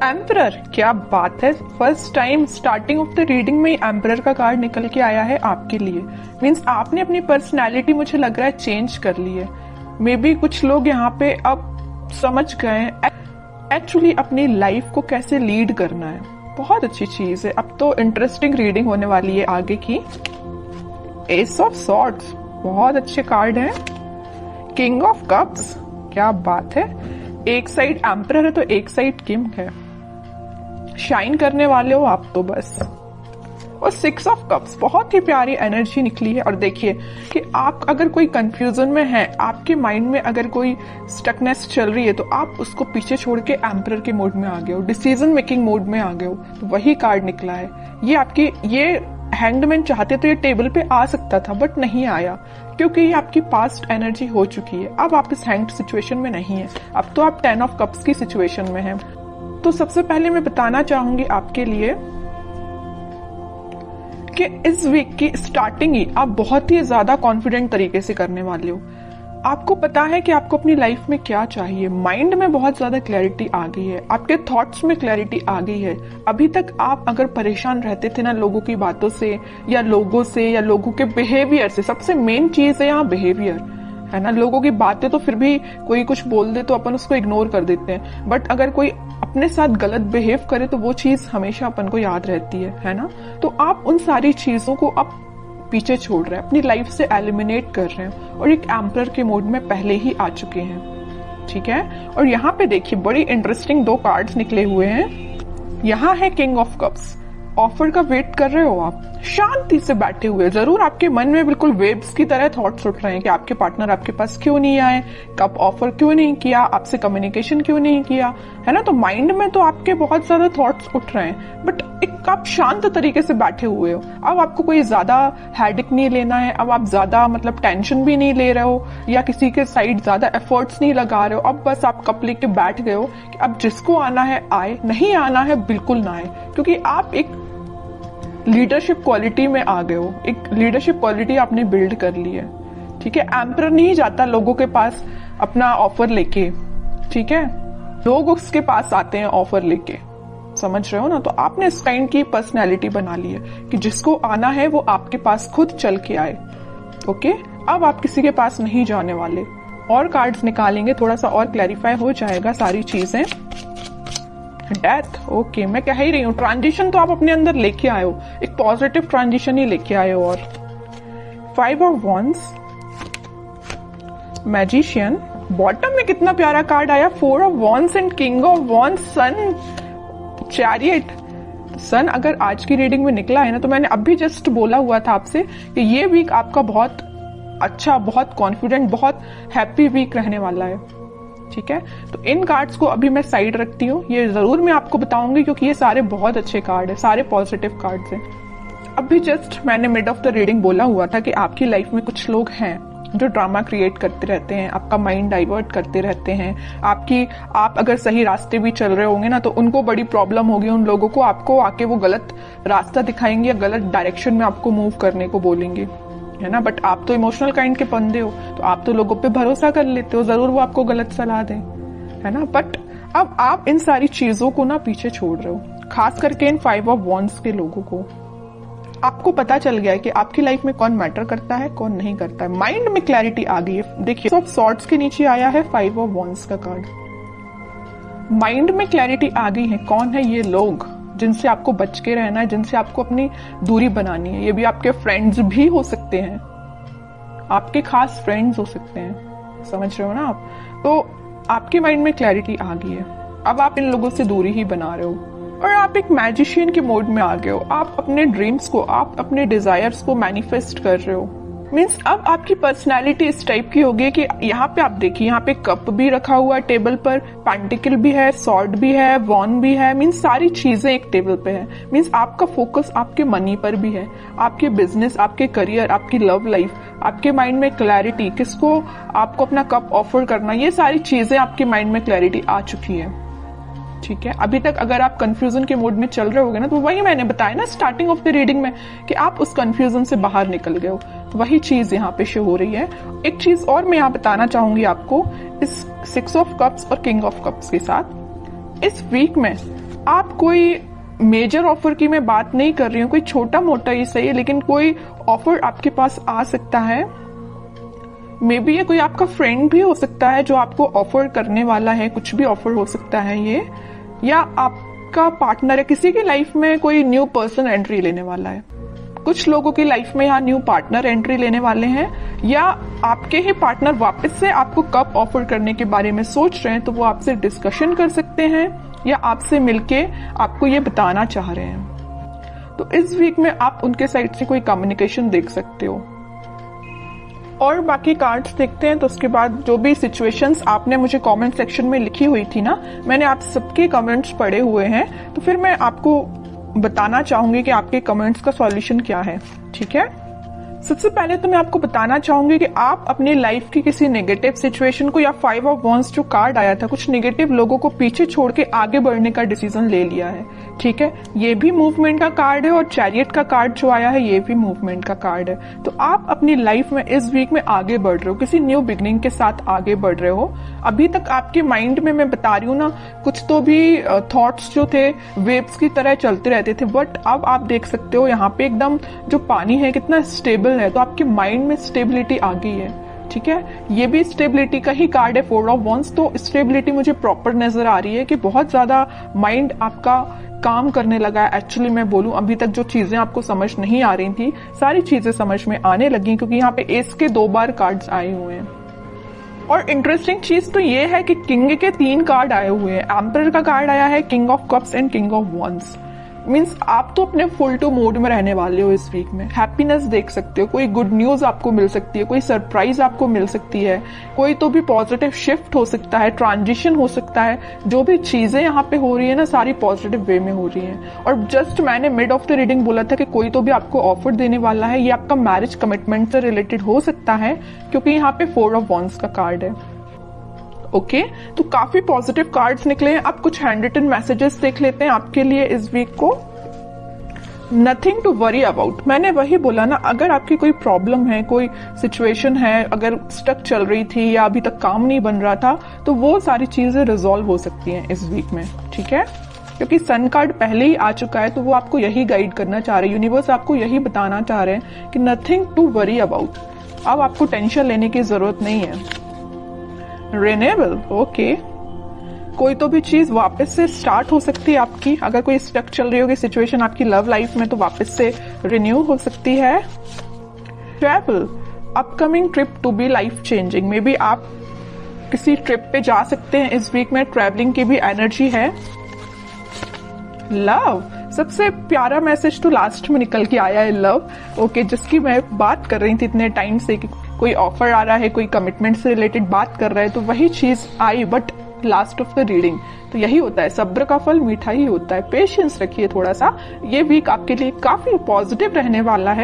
Emperor, क्या बात है। First time starting of the reading में एम्परर का कार्ड निकल के आया है आपके लिए। मीन्स आपने अपनी पर्सनैलिटी मुझे लग रहा है चेंज कर ली है। मे बी कुछ लोग यहाँ पे अब समझ गए एक्चुअली अपनी लाइफ को कैसे लीड करना है। बहुत अच्छी चीज है। अब तो इंटरेस्टिंग रीडिंग होने वाली है आगे की। एस ऑफ सॉर्ड्स, बहुत अच्छे कार्ड है। किंग ऑफ कप्स, क्या बात है। एक साइड एम्परर है तो एक साइड किंग है। शाइन करने वाले हो आप तो बस। और 6 ऑफ कप्स, बहुत ही प्यारी एनर्जी निकली है। और देखिए कि आप अगर कोई कंफ्यूजन में हैं, आपके माइंड में अगर कोई स्टकनेस चल रही है, तो आप उसको पीछे छोड़ के एम्परर के मोड में आ गए हो, डिसीजन मेकिंग मोड में आ गए हो। तो वही कार्ड निकला है। ये हैंगड चाहते तो ये टेबल पे आ सकता था, बट नहीं आया, क्योंकि ये आपकी पास्ट एनर्जी हो चुकी है। अब आप इस हैंग्ड सिचुएशन में नहीं है। अब तो आप 10 ऑफ कप्स की सिचुएशन में हैं। तो सबसे पहले मैं बताना चाहूंगी आपके लिए कि इस वीक की स्टार्टिंग ही आप बहुत ही ज्यादा कॉन्फिडेंट तरीके से करने वाले हो। आपको पता है कि आपको अपनी लाइफ में क्या चाहिए। माइंड में बहुत ज्यादा क्लैरिटी आ गई है, आपके थॉट्स में क्लैरिटी आ गई है। अभी तक आप अगर परेशान रहते थे ना लोगों की बातों से या लोगों के बिहेवियर से। सबसे मेन चीज है यहाँ बिहेवियर, है ना। लोगों की बातें तो फिर भी कोई कुछ बोल दे तो अपन उसको इग्नोर कर देते हैं, बट अगर कोई अपने साथ गलत बिहेव करे तो वो चीज हमेशा अपन को याद रहती है ना। तो आप उन सारी चीजों को अब पीछे छोड़ रहे हैं, अपनी लाइफ से एलिमिनेट कर रहे हैं और एक एम्परर के मोड में पहले ही आ चुके हैं। ठीक है। और यहाँ पे देखिए बड़ी इंटरेस्टिंग 2 कार्ड्स निकले हुए हैं। यहाँ है किंग ऑफ कप्स। ऑफर का वेट कर रहे हो आप, शांति से बैठे हुए। जरूर आपके मन में बिल्कुल वेव्स की तरह थॉट्स उठ रहे हैं कि आपके पार्टनर आपके पास क्यों नहीं आए, कब ऑफर क्यों नहीं किया, आपसे कम्युनिकेशन क्यों नहीं किया, है ना। तो माइंड में तो आपके बहुत ज्यादा थॉट्स उठ रहे हैं, बट एक आप शांत तरीके से बैठे हुए हो। अब आपको कोई ज्यादा हेडेक नहीं लेना है। अब आप ज्यादा टेंशन भी नहीं ले रहे हो या किसी के साइड ज्यादा एफर्ट्स नहीं लगा रहे हो। अब बस आप कप लेके बैठ गए हो कि अब जिसको आना है आए, नहीं आना है बिल्कुल ना आए, क्योंकि आप एक लीडरशिप क्वालिटी में आ गए हो। एक लीडरशिप क्वालिटी आपने बिल्ड कर ली है। ठीक है। एम्परर नहीं जाता लोगों के पास अपना ऑफर लेके, ठीक है। लोग उसके पास आते हैं ऑफर लेके, समझ रहे हो ना। तो आपने इस काइंड की पर्सनैलिटी बना ली है कि जिसको आना है वो आपके पास खुद चल के आए। ओके। अब आप किसी के पास नहीं जाने वाले। और कार्ड्स निकालेंगे, थोड़ा सा और क्लैरिफाई हो जाएगा सारी चीजें। Death, okay. मैं कह ही रही हूँ ट्रांजिशन तो आप अपने अंदर लेके आए हो, एक पॉजिटिव ट्रांजिशन ही लेके आए हो। और 5 ऑफ वॉन्ड्स, मैजिशियन। बॉटम में कितना प्यारा कार्ड आया, 4 of wands and king of wands, sun, chariot. Sun अगर आज की रीडिंग में निकला है ना, तो मैंने अभी जस्ट बोला हुआ था आपसे कि ये वीक आपका बहुत अच्छा, बहुत कॉन्फिडेंट, बहुत हैप्पी वीक रहने वाला है। ठीक है। तो इन कार्ड्स को अभी मैं साइड रखती हूँ। ये जरूर मैं आपको बताऊंगी क्योंकि ये सारे बहुत अच्छे कार्ड है, सारे पॉजिटिव कार्ड्स हैं। अभी जस्ट मैंने मिड ऑफ द रीडिंग बोला हुआ था कि आपकी लाइफ में कुछ लोग हैं जो ड्रामा क्रिएट करते रहते हैं, आपका माइंड डाइवर्ट करते रहते हैं। आप अगर सही रास्ते भी चल रहे होंगे ना, तो उनको बड़ी प्रॉब्लम होगी। उन लोगों को आपको आके वो गलत रास्ता दिखाएंगे या गलत डायरेक्शन में आपको मूव करने को बोलेंगे, है ना। बट आप तो इमोशनल काइंड के बंदे हो, तो आप तो लोगों पे भरोसा कर लेते हो, जरूर वो आपको गलत सलाह दें, है ना। बट अब आप इन सारी चीजों को ना पीछे छोड़ रहे हो, खास करके इन 5 ऑफ वॉन्ड्स के लोगों को। आपको पता चल गया है कि आपकी लाइफ में कौन मैटर करता है, कौन नहीं करता है। माइंड में क्लैरिटी आ गई है। देखिए ऑफ सॉर्ड्स के नीचे आया है 5 ऑफ वॉन्ड्स का कार्ड। माइंड में क्लैरिटी आ गई है। कौन है ये लोग जिनसे आपको बच के रहना है, जिनसे आपको अपनी दूरी बनानी है। ये भी आपके फ्रेंड्स भी हो सकते हैं, आपके खास फ्रेंड्स हो सकते हैं, समझ रहे हो ना आप। तो आपके माइंड में क्लैरिटी आ गई है। अब आप इन लोगों से दूरी ही बना रहे हो और आप एक मैजिशियन के मोड में आ गए हो। आप अपने ड्रीम्स को, आप अपने डिजायर्स को मैनिफेस्ट कर रहे हो। मीन्स अब आपकी पर्सनैलिटी इस टाइप की होगी कि यहाँ पे आप देखिए, यहाँ पे कप भी रखा हुआ है टेबल पर, पेंटिकल भी है, सॉर्ड भी है, वॉन भी है। मीन्स सारी चीजें एक टेबल पे है। मीन्स आपका फोकस आपके मनी पर भी है, आपके बिजनेस, आपके करियर, आपकी लव लाइफ, आपके माइंड में क्लैरिटी, किसको आपको अपना कप ऑफर करना, ये सारी चीजें आपके माइंड में क्लैरिटी आ चुकी है। ठीक है। अभी तक अगर आप कंफ्यूजन के मोड में चल रहे होगे ना, तो वही मैंने बताया ना स्टार्टिंग ऑफ द रीडिंग में कि आप उस कंफ्यूजन से बाहर निकल गए हो। तो वही चीज यहाँ पे शो हो रही है। एक चीज और मैं यहाँ बताना चाहूंगी आपको, इस 6 ऑफ कप्स और किंग ऑफ कप्स के साथ इस वीक में आप कोई मेजर ऑफर की मैं बात नहीं कर रही हूँ, कोई छोटा मोटा ही सही है, लेकिन कोई ऑफर आपके पास आ सकता है। मे बी ये कोई आपका फ्रेंड भी हो सकता है जो आपको ऑफर करने वाला है, कुछ भी ऑफर हो सकता है ये, या आपका पार्टनर है, किसी की लाइफ में कोई न्यू पर्सन एंट्री लेने वाला है। कुछ लोगों की लाइफ में यहाँ न्यू पार्टनर एंट्री लेने वाले हैं, या आपके ही पार्टनर वापस से आपको कब ऑफर करने के बारे में सोच रहे हैं, तो वो आपसे डिस्कशन कर सकते हैं या आपसे मिलके आपको ये बताना चाह रहे हैं। तो इस वीक में आप उनके साइड से कोई कम्युनिकेशन देख सकते हो। और बाकी कार्ड्स देखते हैं, तो उसके बाद जो भी सिचुएशंस आपने मुझे कमेंट सेक्शन में लिखी हुई थी ना, मैंने आप सबके कमेंट्स पढ़े हुए हैं, तो फिर मैं आपको बताना चाहूंगी कि आपके कमेंट्स का सॉल्यूशन क्या है। ठीक है, सबसे पहले तो मैं आपको बताना चाहूंगी कि आप अपनी लाइफ की किसी नेगेटिव सिचुएशन को, या 5 ऑफ वॉन्ड्स जो कार्ड आया था, कुछ नेगेटिव लोगों को पीछे छोड़ के आगे बढ़ने का डिसीजन ले लिया है। ठीक है, ये भी मूवमेंट का कार्ड है, और चैरियट का कार्ड जो आया है ये भी मूवमेंट का कार्ड है। तो आप अपनी लाइफ में इस वीक में आगे बढ़ रहे हो, किसी न्यू बिगनिंग के साथ आगे बढ़ रहे हो। अभी तक आपके माइंड में, मैं बता रही हूँ ना, कुछ तो भी थॉट्स जो थे वेव्स की तरह चलते रहते थे, बट अब आप देख सकते हो यहाँ पे एकदम जो पानी है कितना स्टेबल है, तो आपके माइंड में स्टेबिलिटी आ गई है। ठीक है, ये भी स्टेबिलिटी का ही कार्ड है, 4 ऑफ वॉन्ड्स। तो स्टेबिलिटी मुझे प्रॉपर नजर आ रही है कि बहुत ज्यादा माइंड आपका काम करने लगा है। एक्चुअली मैं बोलूं, अभी तक जो चीजें आपको समझ नहीं आ रही थी, सारी चीजें समझ में आने लगी, क्योंकि यहाँ पे एस के 2 बार कार्ड्स आए हुए हैं। और इंटरेस्टिंग चीज तो ये है कि किंग के 3 कार्ड आए हुए हैं। एम्परर का कार्ड आया है, king of cups and king of wands. Means आप तो अपने फुल टू मोड में रहने वाले हो इस वीक में। हैप्पीनेस देख सकते हो, कोई गुड न्यूज आपको मिल सकती है, कोई सरप्राइज आपको मिल सकती है, कोई तो भी पॉजिटिव शिफ्ट हो सकता है, ट्रांजिशन हो सकता है। जो भी चीजें यहाँ पे हो रही है ना, सारी पॉजिटिव वे में हो रही है। और जस्ट मैंने मिड ऑफ द रीडिंग बोला था कि कोई तो भी आपको ऑफर देने वाला है, ये आपका मैरिज कमिटमेंट से रिलेटेड हो सकता है, क्योंकि यहाँ पे 4 ऑफ वॉन्ड्स का कार्ड है। ओके, तो काफी पॉजिटिव कार्ड्स निकले हैं। अब कुछ हैंड रिटन मैसेजेस देख लेते हैं आपके लिए इस वीक को। नथिंग टू वरी अबाउट, मैंने वही बोला ना, अगर आपकी कोई प्रॉब्लम है, कोई सिचुएशन है, अगर स्टक चल रही थी या अभी तक काम नहीं बन रहा था, तो वो सारी चीजें रिजॉल्व हो सकती हैं इस वीक में। ठीक है, क्योंकि सन कार्ड पहले ही आ चुका है, तो वो आपको यही गाइड करना चाह रहे हैं, यूनिवर्स आपको यही बताना चाह रहे हैं कि नथिंग टू वरी अबाउट। अब आपको टेंशन लेने की जरूरत नहीं है। रिन्यूएबल, ओके, कोई तो भी चीज वापस से स्टार्ट हो सकती है आपकी। अगर कोई स्टक चल रही होगी सिचुएशन आपकी लव लाइफ में, तो वापस से रिन्यू हो सकती है। Travel, upcoming trip to be life changing, maybe आप किसी ट्रिप पे जा सकते हैं इस वीक में, ट्रैवलिंग की भी एनर्जी है। लव, सबसे प्यारा मैसेज तो लास्ट में निकल के आया है, लव। ओके, जिसकी मैं बात कर रही थी इतने टाइम से कि कोई ऑफर आ रहा है, कोई कमिटमेंट से रिलेटेड बात कर रहा है, तो वही चीज आई, but last of the reading. तो यही होता है, सब्र का फल मीठा ही होता है। पेशेंस रखिए थोड़ा सा, ये वीक आपके लिए काफी पॉजिटिव रहने वाला है।